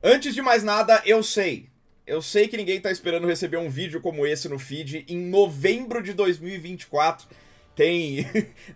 Antes de mais nada, eu sei que ninguém tá esperando receber um vídeo como esse no feed em novembro de 2024. Tem,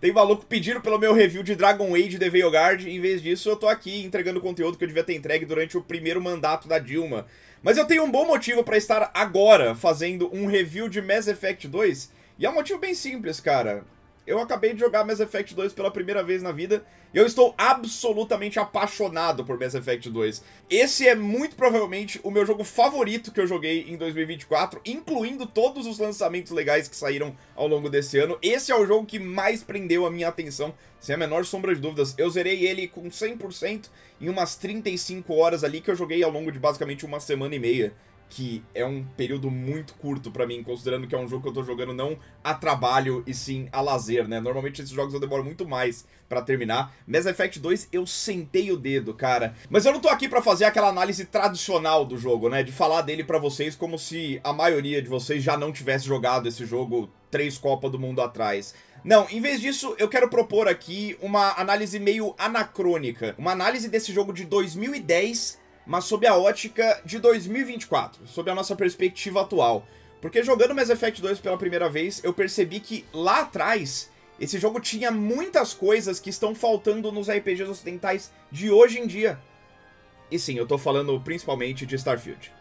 tem maluco pedindo pelo meu review de Dragon Age The Veilguard. Em vez disso, eu tô aqui entregando conteúdo que eu devia ter entregue durante o primeiro mandato da Dilma. Mas eu tenho um bom motivo pra estar agora fazendo um review de Mass Effect 2. E é um motivo bem simples, cara. Eu acabei de jogar Mass Effect 2 pela primeira vez na vida e eu estou absolutamente apaixonado por Mass Effect 2. Esse é muito provavelmente o meu jogo favorito que eu joguei em 2024, incluindo todos os lançamentos legais que saíram ao longo desse ano. Esse é o jogo que mais prendeu a minha atenção, sem a menor sombra de dúvidas. Eu zerei ele com 100% em umas 35 horas ali que eu joguei ao longo de basicamente uma semana e meia. Que é um período muito curto pra mim, considerando que é um jogo que eu tô jogando não a trabalho e sim a lazer, né? Normalmente esses jogos eu demoro muito mais pra terminar. Mass Effect 2 eu sentei o dedo, cara. Mas eu não tô aqui pra fazer aquela análise tradicional do jogo, né? De falar dele pra vocês como se a maioria de vocês já não tivesse jogado esse jogo 3 Copas do Mundo atrás. Não, em vez disso, eu quero propor aqui uma análise meio anacrônica. Uma análise desse jogo de 2010... mas sob a ótica de 2024, sob a nossa perspectiva atual. Porque jogando Mass Effect 2 pela primeira vez, eu percebi que lá atrás, esse jogo tinha muitas coisas que estão faltando nos RPGs ocidentais de hoje em dia. E sim, eu tô falando principalmente de Starfield.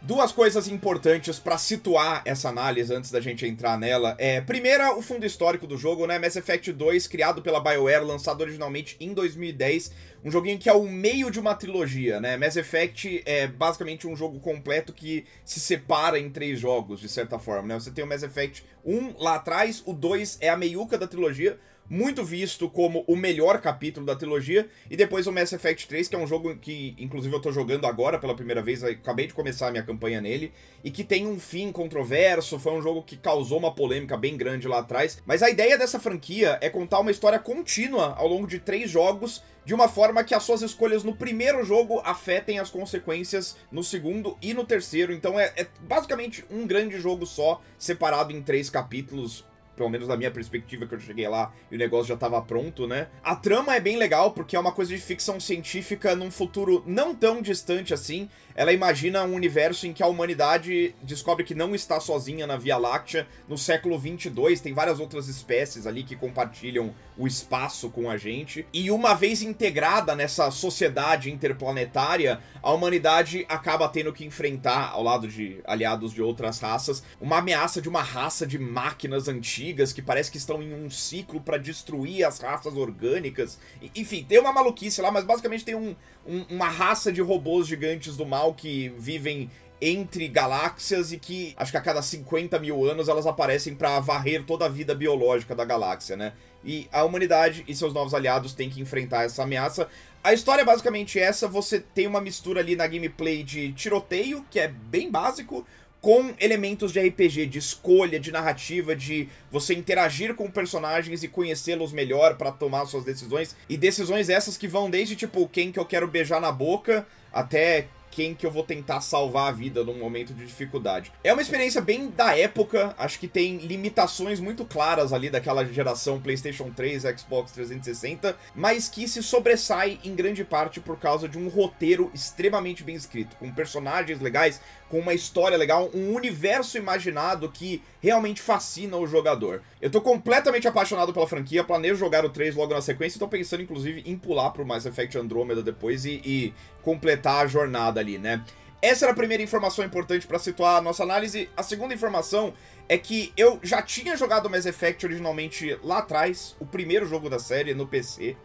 Duas coisas importantes pra situar essa análise antes da gente entrar nela é, primeira, o fundo histórico do jogo, né? Mass Effect 2, criado pela BioWare, lançado originalmente em 2010, um joguinho que é o meio de uma trilogia, né? Mass Effect é basicamente um jogo completo que se separa em 3 jogos, de certa forma, né? Você tem o Mass Effect 1 lá atrás, o 2 é a meiuca da trilogia, muito visto como o melhor capítulo da trilogia, e depois o Mass Effect 3, que é um jogo que, inclusive, eu tô jogando agora pela primeira vez, acabei de começar a minha campanha nele, e que tem um fim controverso, foi um jogo que causou uma polêmica bem grande lá atrás, mas a ideia dessa franquia é contar uma história contínua ao longo de 3 jogos, de uma forma que as suas escolhas no primeiro jogo afetem as consequências no segundo e no terceiro, então é basicamente um grande jogo só, separado em 3 capítulos, pelo menos da minha perspectiva, que eu cheguei lá e o negócio já tava pronto, né? A trama é bem legal, porque é uma coisa de ficção científica num futuro não tão distante assim. Ela imagina um universo em que a humanidade descobre que não está sozinha na Via Láctea no século 22, tem várias outras espécies ali que compartilham o espaço com a gente. E uma vez integrada nessa sociedade interplanetária, a humanidade acaba tendo que enfrentar, ao lado de aliados de outras raças, uma ameaça de uma raça de máquinas antigas que parece que estão em um ciclo para destruir as raças orgânicas. Enfim, tem uma maluquice lá, mas basicamente tem uma raça de robôs gigantes do mal que vivem entre galáxias e que, acho que a cada 50 mil anos, elas aparecem pra varrer toda a vida biológica da galáxia, né? E a humanidade e seus novos aliados têm que enfrentar essa ameaça. A história é basicamente essa, você tem uma mistura ali na gameplay de tiroteio, que é bem básico, com elementos de RPG, de escolha, de narrativa, de você interagir com personagens e conhecê-los melhor pra tomar suas decisões. E decisões essas que vão desde, tipo, quem que eu quero beijar na boca, até quem que eu vou tentar salvar a vida num momento de dificuldade. É uma experiência bem da época, acho que tem limitações muito claras ali daquela geração PlayStation 3, Xbox 360, mas que se sobressai em grande parte por causa de um roteiro extremamente bem escrito, com personagens legais, com uma história legal, um universo imaginado que realmente fascina o jogador. Eu tô completamente apaixonado pela franquia, planejo jogar o 3 logo na sequência e tô pensando inclusive em pular pro Mass Effect Andromeda depois e completar a jornada ali, né? Essa era a primeira informação importante pra situar a nossa análise. A segunda informação é que eu já tinha jogado Mass Effect originalmente lá atrás, o primeiro jogo da série no PC.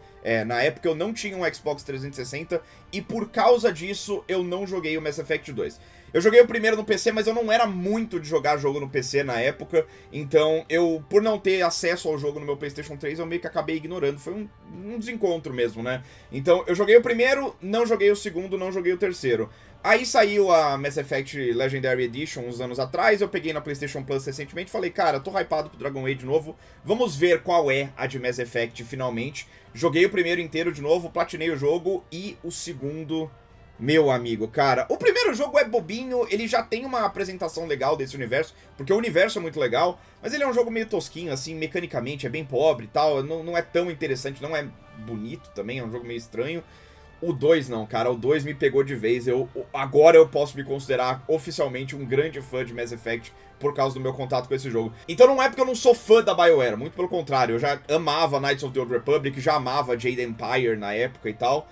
Na época eu não tinha um Xbox 360 e por causa disso eu não joguei o Mass Effect 2. Eu joguei o primeiro no PC, mas eu não era muito de jogar jogo no PC na época, então eu, por não ter acesso ao jogo no meu PlayStation 3, eu meio que acabei ignorando, foi um desencontro mesmo, né? Então eu joguei o primeiro, não joguei o segundo, não joguei o terceiro. Aí saiu a Mass Effect Legendary Edition uns anos atrás, eu peguei na PlayStation Plus recentemente e falei, cara, tô hypado pro Dragon Age de novo, vamos ver qual é a de Mass Effect finalmente. Joguei o primeiro inteiro de novo, platinei o jogo e o segundo... Meu amigo, cara, o primeiro jogo é bobinho, ele já tem uma apresentação legal desse universo, porque o universo é muito legal, mas ele é um jogo meio tosquinho, assim, mecanicamente, é bem pobre e tal, não é tão interessante, não é bonito também, é um jogo meio estranho. O 2 não, cara, o 2 me pegou de vez. Agora eu posso me considerar oficialmente um grande fã de Mass Effect por causa do meu contato com esse jogo. Então não é porque eu não sou fã da BioWare, muito pelo contrário, eu já amava Knights of the Old Republic, já amava Jade Empire na época e tal.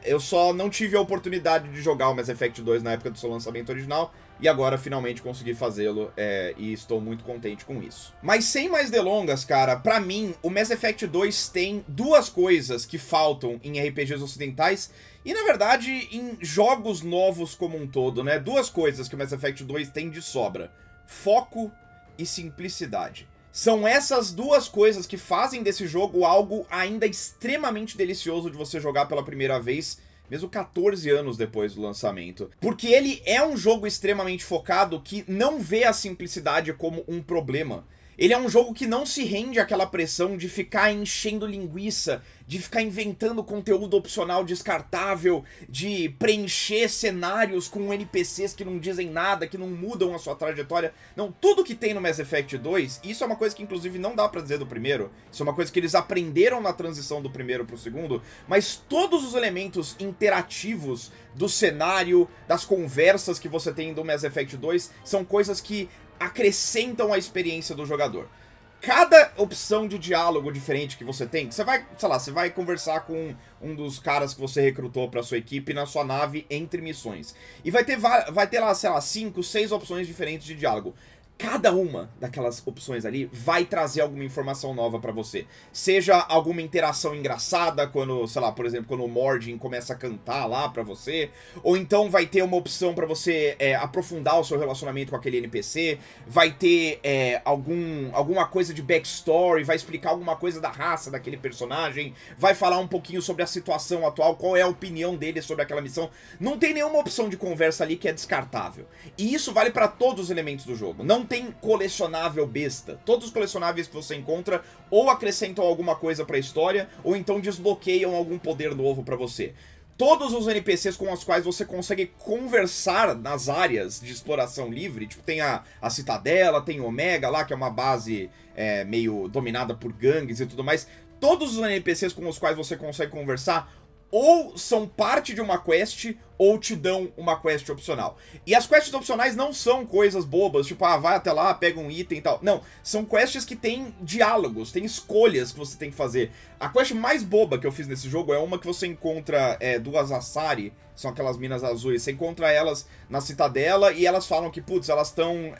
Eu só não tive a oportunidade de jogar o Mass Effect 2 na época do seu lançamento original, e agora finalmente consegui fazê-lo, e estou muito contente com isso. Mas sem mais delongas, cara, pra mim, o Mass Effect 2 tem duas coisas que faltam em RPGs ocidentais, e na verdade em jogos novos como um todo, né? Duas coisas que o Mass Effect 2 tem de sobra: foco e simplicidade. São essas duas coisas que fazem desse jogo algo ainda extremamente delicioso de você jogar pela primeira vez, mesmo 14 anos depois do lançamento. Porque ele é um jogo extremamente focado que não vê a simplicidade como um problema. Ele é um jogo que não se rende àquela pressão de ficar enchendo linguiça, de ficar inventando conteúdo opcional descartável, de preencher cenários com NPCs que não dizem nada, que não mudam a sua trajetória. Não, tudo que tem no Mass Effect 2, isso é uma coisa que inclusive não dá pra dizer do primeiro, isso é uma coisa que eles aprenderam na transição do primeiro pro segundo, mas todos os elementos interativos do cenário, das conversas que você tem do Mass Effect 2, são coisas que acrescentam a experiência do jogador. Cada opção de diálogo diferente que você tem, você vai, sei lá, você vai conversar com um dos caras que você recrutou pra sua equipe na sua nave entre missões. E vai ter lá, sei lá, 5, 6 opções diferentes de diálogo. Cada uma daquelas opções ali vai trazer alguma informação nova pra você. Seja alguma interação engraçada, quando, sei lá, por exemplo, quando o Mordin começa a cantar lá pra você. Ou então vai ter uma opção pra você aprofundar o seu relacionamento com aquele NPC. Vai ter alguma coisa de backstory, vai explicar alguma coisa da raça daquele personagem. Vai falar um pouquinho sobre a situação atual, qual é a opinião dele sobre aquela missão. Não tem nenhuma opção de conversa ali que é descartável. E isso vale pra todos os elementos do jogo. Não tem colecionável besta. Todos os colecionáveis que você encontra ou acrescentam alguma coisa pra história, ou então desbloqueiam algum poder novo pra você. Todos os NPCs com os quais você consegue conversar nas áreas de exploração livre, tipo, tem a Citadela, tem o Omega lá, que é uma base meio dominada por gangues e tudo mais. Todos os NPCs com os quais você consegue conversar ou são parte de uma quest, ou te dão uma quest opcional. E as quests opcionais não são coisas bobas, tipo, vai até lá, pega um item e tal. Não, são quests que tem diálogos, tem escolhas que você tem que fazer. A quest mais boba que eu fiz nesse jogo é uma que você encontra duas Asari, são aquelas minas azuis. Você encontra elas na Citadela e elas falam que, putz, elas estão...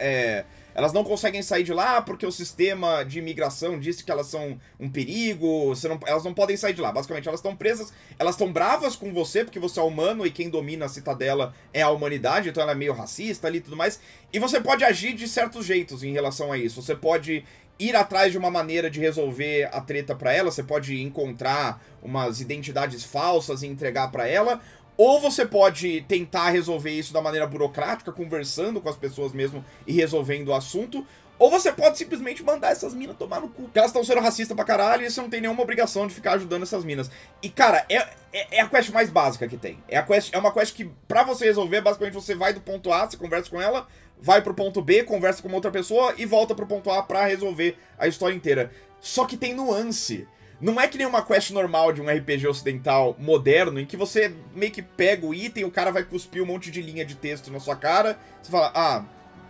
elas não conseguem sair de lá porque o sistema de imigração disse que elas são um perigo, elas não podem sair de lá. Basicamente, elas estão presas, elas estão bravas com você porque você é humano e quem domina a Citadela é a humanidade, então ela é meio racista ali e tudo mais. E você pode agir de certos jeitos em relação a isso. Você pode ir atrás de uma maneira de resolver a treta pra ela, você pode encontrar umas identidades falsas e entregar pra ela, ou você pode tentar resolver isso da maneira burocrática, conversando com as pessoas mesmo e resolvendo o assunto. Ou você pode simplesmente mandar essas minas tomar no cu. Porque elas estão sendo racistas pra caralho e você não tem nenhuma obrigação de ficar ajudando essas minas. E, cara, é a quest mais básica que tem. É uma quest que, pra você resolver, basicamente você vai do ponto A, você conversa com ela, vai pro ponto B, conversa com uma outra pessoa e volta pro ponto A pra resolver a história inteira. Só que tem nuance. Não é que nem uma quest normal de um RPG ocidental moderno, em que você meio que pega o item, o cara vai cuspir um monte de linha de texto na sua cara, você fala,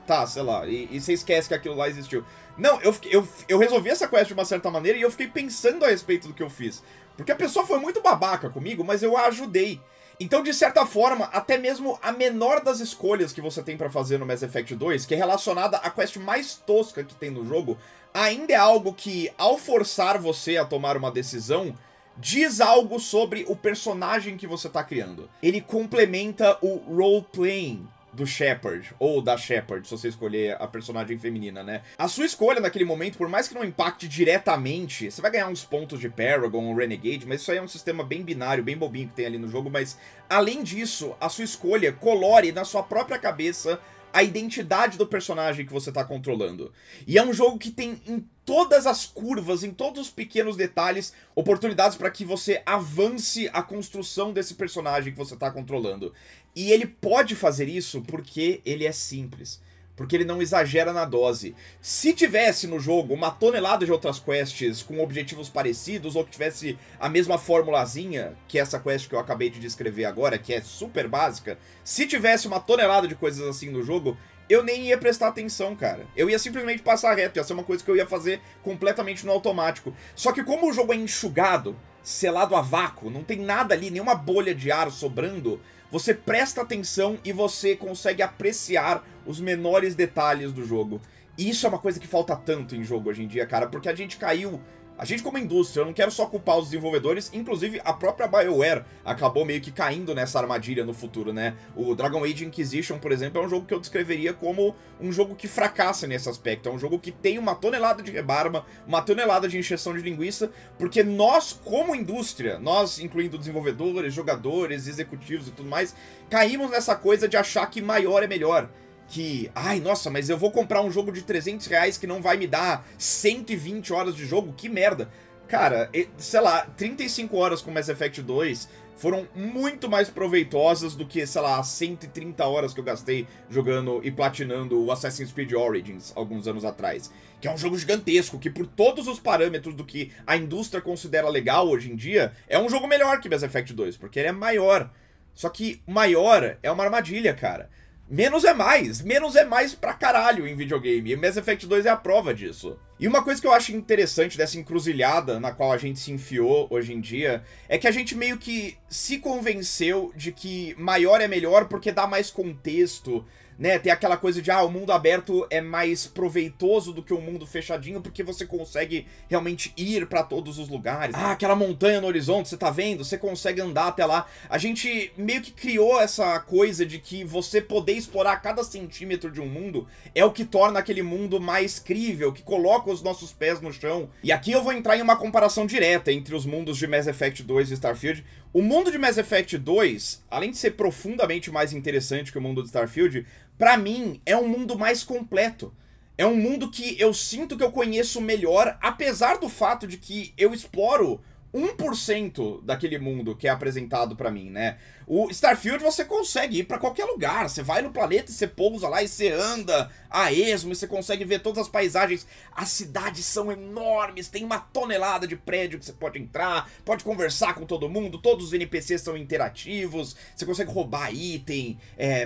tá, sei lá, e você esquece que aquilo lá existiu. Não, eu resolvi essa quest de uma certa maneira e eu fiquei pensando a respeito do que eu fiz. Porque a pessoa foi muito babaca comigo, mas eu a ajudei. Então, de certa forma, até mesmo a menor das escolhas que você tem pra fazer no Mass Effect 2, que é relacionada à quest mais tosca que tem no jogo, ainda é algo que, ao forçar você a tomar uma decisão, diz algo sobre o personagem que você tá criando. Ele complementa o role-playing do Shepard, ou da Shepard, se você escolher a personagem feminina, né? A sua escolha naquele momento, por mais que não impacte diretamente, você vai ganhar uns pontos de Paragon ou Renegade, mas isso aí é um sistema bem binário, bem bobinho que tem ali no jogo, mas além disso, a sua escolha colore na sua própria cabeça a identidade do personagem que você tá controlando. E é um jogo que tem em todas as curvas, em todos os pequenos detalhes, oportunidades para que você avance a construção desse personagem que você tá controlando. E ele pode fazer isso porque ele é simples. porque ele não exagera na dose. Se tivesse no jogo uma tonelada de outras quests com objetivos parecidos, ou que tivesse a mesma formulazinha, que essa quest que eu acabei de descrever agora, que é super básica, se tivesse uma tonelada de coisas assim no jogo, eu nem ia prestar atenção, cara. Eu ia simplesmente passar reto, ia ser uma coisa que eu ia fazer completamente no automático. Só que como o jogo é enxugado, selado a vácuo, não tem nada ali, nenhuma bolha de ar sobrando, você presta atenção e você consegue apreciar os menores detalhes do jogo. E isso é uma coisa que falta tanto em jogo hoje em dia, cara, porque a gente caiu... A gente como indústria, eu não quero só culpar os desenvolvedores, inclusive a própria BioWare acabou meio que caindo nessa armadilha no futuro, né? O Dragon Age Inquisition, por exemplo, é um jogo que eu descreveria como um jogo que fracassa nesse aspecto. É um jogo que tem uma tonelada de rebarba, uma tonelada de encheção de linguiça, porque nós, como indústria, nós, incluindo desenvolvedores, jogadores, executivos e tudo mais, caímos nessa coisa de achar que maior é melhor. Que, ai, nossa, mas eu vou comprar um jogo de 300 reais que não vai me dar 120 horas de jogo? Que merda. Cara, sei lá, 35 horas com Mass Effect 2 foram muito mais proveitosas do que, sei lá, as 130 horas que eu gastei jogando e platinando o Assassin's Creed Origins alguns anos atrás. Que é um jogo gigantesco, que por todos os parâmetros do que a indústria considera legal hoje em dia, é um jogo melhor que Mass Effect 2, porque ele é maior. Só que maior é uma armadilha, cara. Menos é mais pra caralho em videogame, e Mass Effect 2 é a prova disso. E uma coisa que eu acho interessante dessa encruzilhada na qual a gente se enfiou hoje em dia, é que a gente meio que se convenceu de que maior é melhor porque dá mais contexto, né? Tem aquela coisa de, o mundo aberto é mais proveitoso do que o mundo fechadinho, porque você consegue realmente ir pra todos os lugares. Aquela montanha no horizonte, você tá vendo? Você consegue andar até lá. A gente meio que criou essa coisa de que você poder explorar cada centímetro de um mundo é o que torna aquele mundo mais crível, que coloca os nossos pés no chão. E aqui eu vou entrar em uma comparação direta entre os mundos de Mass Effect 2 e Starfield. O mundo de Mass Effect 2, além de ser profundamente mais interessante que o mundo de Starfield, pra mim, é um mundo mais completo. É um mundo que eu sinto que eu conheço melhor, apesar do fato de que eu exploro 1% daquele mundo que é apresentado pra mim, né? O Starfield você consegue ir pra qualquer lugar, você vai no planeta e você pousa lá e você anda a esmo e você consegue ver todas as paisagens. As cidades são enormes, tem uma tonelada de prédio que você pode entrar, pode conversar com todo mundo, todos os NPCs são interativos, você consegue roubar item,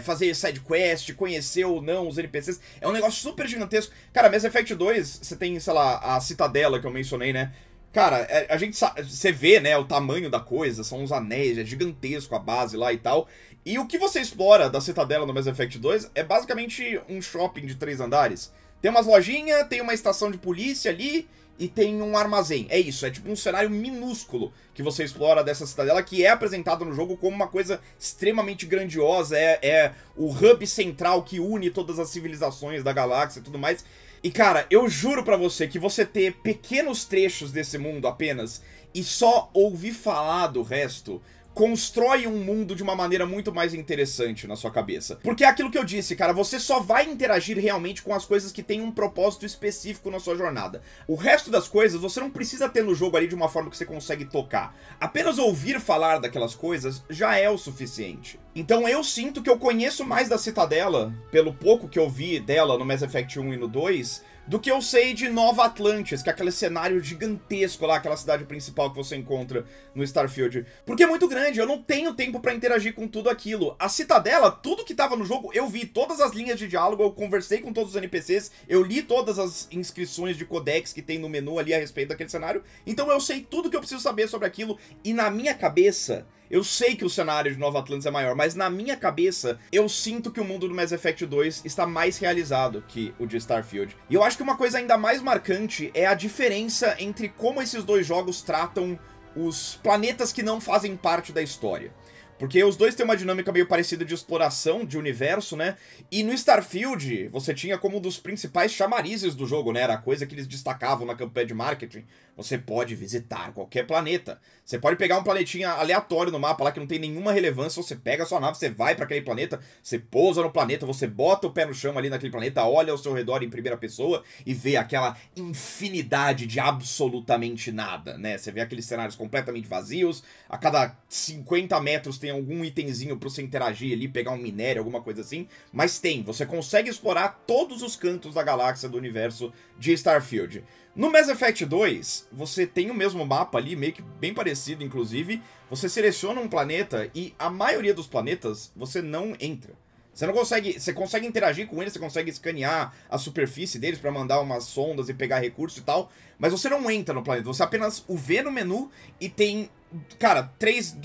fazer side quest, conhecer ou não os NPCs. É um negócio super gigantesco. Cara, Mass Effect 2, você tem, sei lá, a Citadela que eu mencionei, né? Cara, a gente sabe, você vê, né, o tamanho da coisa, são uns anéis, é gigantesco a base lá e tal. E o que você explora da Citadela no Mass Effect 2 é basicamente um shopping de 3 andares. Tem umas lojinhas, tem uma estação de polícia ali e tem um armazém. É isso, é tipo um cenário minúsculo que você explora dessa Citadela, que é apresentado no jogo como uma coisa extremamente grandiosa, é o hub central que une todas as civilizações da galáxia e tudo mais. E cara, eu juro pra você que você ter pequenos trechos desse mundo apenas e só ouvir falar do resto constrói um mundo de uma maneira muito mais interessante na sua cabeça. Porque é aquilo que eu disse, cara, você só vai interagir realmente com as coisas que têm um propósito específico na sua jornada. O resto das coisas você não precisa ter no jogo ali de uma forma que você consegue tocar. Apenas ouvir falar daquelas coisas já é o suficiente. Então eu sinto que eu conheço mais da Citadela, pelo pouco que eu vi dela no Mass Effect 1 e no 2, do que eu sei de Nova Atlantis, que é aquele cenário gigantesco lá, aquela cidade principal que você encontra no Starfield. Porque é muito grande, eu não tenho tempo pra interagir com tudo aquilo. A Citadela, tudo que tava no jogo, eu vi todas as linhas de diálogo, eu conversei com todos os NPCs, eu li todas as inscrições de codex que tem no menu ali a respeito daquele cenário, então eu sei tudo que eu preciso saber sobre aquilo, e na minha cabeça... Eu sei que o cenário de Nova Atlantis é maior, mas na minha cabeça, eu sinto que o mundo do Mass Effect 2 está mais realizado que o de Starfield. E eu acho que uma coisa ainda mais marcante é a diferença entre como esses dois jogos tratam os planetas que não fazem parte da história. Porque os dois têm uma dinâmica meio parecida de exploração de universo, né? E no Starfield, você tinha como um dos principais chamarizes do jogo, né? Era a coisa que eles destacavam na campanha de marketing. Você pode visitar qualquer planeta. Você pode pegar um planetinha aleatório no mapa lá que não tem nenhuma relevância. Você pega a sua nave, você vai pra aquele planeta, você pousa no planeta, você bota o pé no chão ali naquele planeta, olha ao seu redor em primeira pessoa e vê aquela infinidade de absolutamente nada, né? Você vê aqueles cenários completamente vazios. A cada 50 metros tem tem algum itemzinho pra você interagir ali, pegar um minério, alguma coisa assim, mas tem, você consegue explorar todos os cantos da galáxia, do universo de Starfield. No Mass Effect 2, você tem o mesmo mapa ali, meio que bem parecido, inclusive, você seleciona um planeta e a maioria dos planetas você não entra. Você não consegue, você consegue interagir com eles, você consegue escanear a superfície deles pra mandar umas sondas e pegar recursos e tal, mas você não entra no planeta, você apenas o vê no menu e tem, cara, 3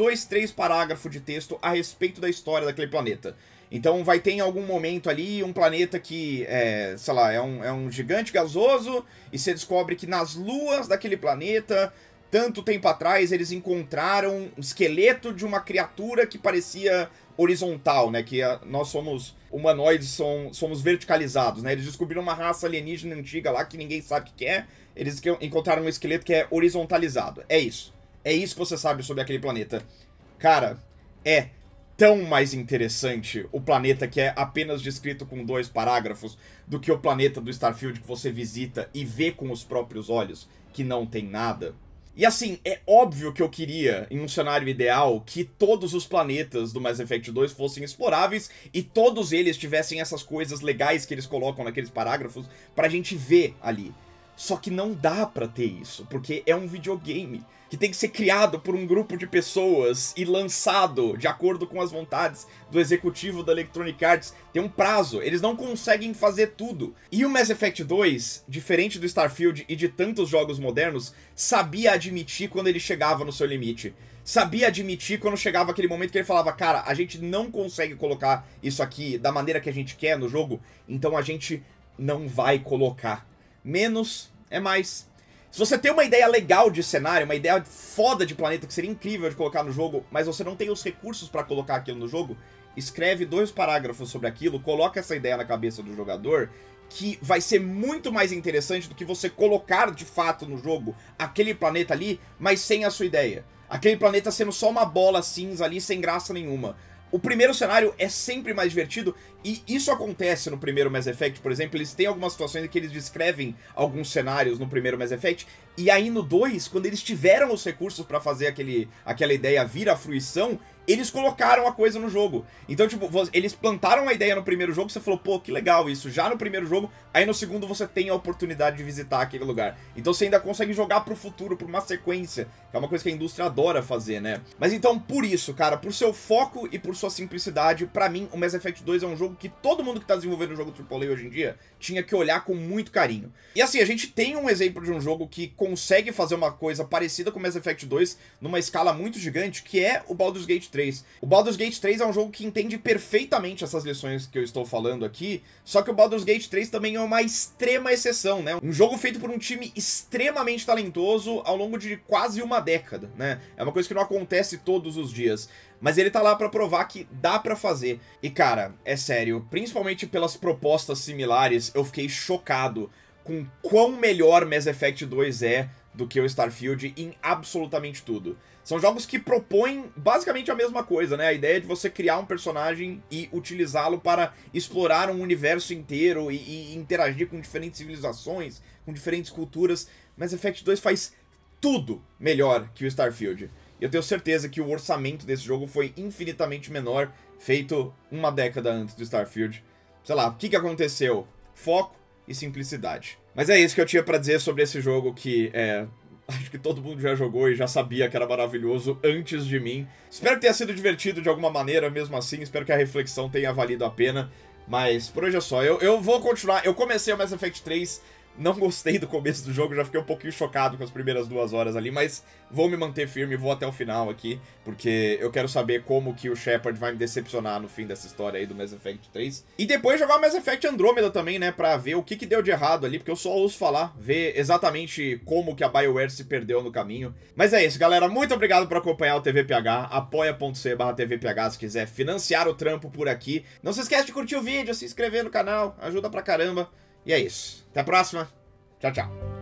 parágrafos de texto a respeito da história daquele planeta. Então vai ter em algum momento ali um planeta que, sei lá, é um gigante gasoso e você descobre que nas luas daquele planeta, tanto tempo atrás, eles encontraram um esqueleto de uma criatura que parecia horizontal, né, que nós somos humanoides, somos verticalizados, né, eles descobriram uma raça alienígena antiga lá que ninguém sabe o que é, eles encontraram um esqueleto que é horizontalizado, é isso que você sabe sobre aquele planeta. Cara, é tão mais interessante o planeta que é apenas descrito com 2 parágrafos do que o planeta do Starfield que você visita e vê com os próprios olhos, que não tem nada. E assim, é óbvio que eu queria, em um cenário ideal, que todos os planetas do Mass Effect 2 fossem exploráveis e todos eles tivessem essas coisas legais que eles colocam naqueles parágrafos pra gente ver ali. Só que não dá pra ter isso, porque é um videogame que tem que ser criado por um grupo de pessoas e lançado de acordo com as vontades do executivo da Electronic Arts. Tem um prazo, eles não conseguem fazer tudo. E o Mass Effect 2, diferente do Starfield e de tantos jogos modernos, sabia admitir quando ele chegava no seu limite. Sabia admitir quando chegava aquele momento que ele falava, cara, a gente não consegue colocar isso aqui da maneira que a gente quer no jogo, então a gente não vai colocar. Menos é mais. Se você tem uma ideia legal de cenário, uma ideia foda de planeta que seria incrível de colocar no jogo, mas você não tem os recursos pra colocar aquilo no jogo, escreve 2 parágrafos sobre aquilo, coloca essa ideia na cabeça do jogador, que vai ser muito mais interessante do que você colocar de fato no jogo aquele planeta ali, mas sem a sua ideia. Aquele planeta sendo só uma bola cinza ali, sem graça nenhuma. O primeiro cenário é sempre mais divertido, e isso acontece no primeiro Mass Effect, por exemplo, eles têm algumas situações em que eles descrevem alguns cenários no primeiro Mass Effect, e aí no 2, quando eles tiveram os recursos pra fazer aquela ideia vir à fruição, eles colocaram a coisa no jogo. Então, tipo, eles plantaram a ideia no primeiro jogo, você falou, pô, que legal isso, já no primeiro jogo, aí no segundo você tem a oportunidade de visitar aquele lugar. Então você ainda consegue jogar pro futuro, por uma sequência, que é uma coisa que a indústria adora fazer, né? Mas então, por isso, cara, por seu foco e por sua simplicidade, pra mim, o Mass Effect 2 é um jogo que todo mundo que tá desenvolvendo um jogo AAA hoje em dia tinha que olhar com muito carinho. E assim, a gente tem um exemplo de um jogo que consegue fazer uma coisa parecida com o Mass Effect 2 numa escala muito gigante, que é o Baldur's Gate 3. O Baldur's Gate 3 é um jogo que entende perfeitamente essas lições que eu estou falando aqui, só que o Baldur's Gate 3 também é uma extrema exceção, né? Um jogo feito por um time extremamente talentoso ao longo de quase uma década, né? É uma coisa que não acontece todos os dias. Mas ele tá lá pra provar que dá pra fazer. E cara, é sério, principalmente pelas propostas similares, eu fiquei chocado com quão melhor Mass Effect 2 é do que o Starfield em absolutamente tudo. São jogos que propõem basicamente a mesma coisa, né? A ideia de você criar um personagem e utilizá-lo para explorar um universo inteiro e interagir com diferentes civilizações, com diferentes culturas. Mass Effect 2 faz tudo melhor que o Starfield. E eu tenho certeza que o orçamento desse jogo foi infinitamente menor, feito uma década antes do Starfield. Sei lá, o que aconteceu? Foco e simplicidade. Mas é isso que eu tinha pra dizer sobre esse jogo que acho que todo mundo já jogou e já sabia que era maravilhoso antes de mim. Espero que tenha sido divertido de alguma maneira, mesmo assim. Espero que a reflexão tenha valido a pena. Mas por hoje é só. Eu vou continuar. Eu comecei o Mass Effect 3, não gostei do começo do jogo, já fiquei um pouquinho chocado com as primeiras 2 horas ali, mas vou me manter firme, vou até o final aqui, porque eu quero saber como que o Shepard vai me decepcionar no fim dessa história aí do Mass Effect 3. E depois jogar o Mass Effect Andromeda também, né, pra ver o que deu de errado ali, porque eu só ouço falar, ver exatamente como que a BioWare se perdeu no caminho. Mas é isso, galera, muito obrigado por acompanhar o TVPH, apoia.c/TVPH se quiser financiar o trampo por aqui. Não se esquece de curtir o vídeo, se inscrever no canal, ajuda pra caramba. E é isso. Até a próxima. Tchau, tchau.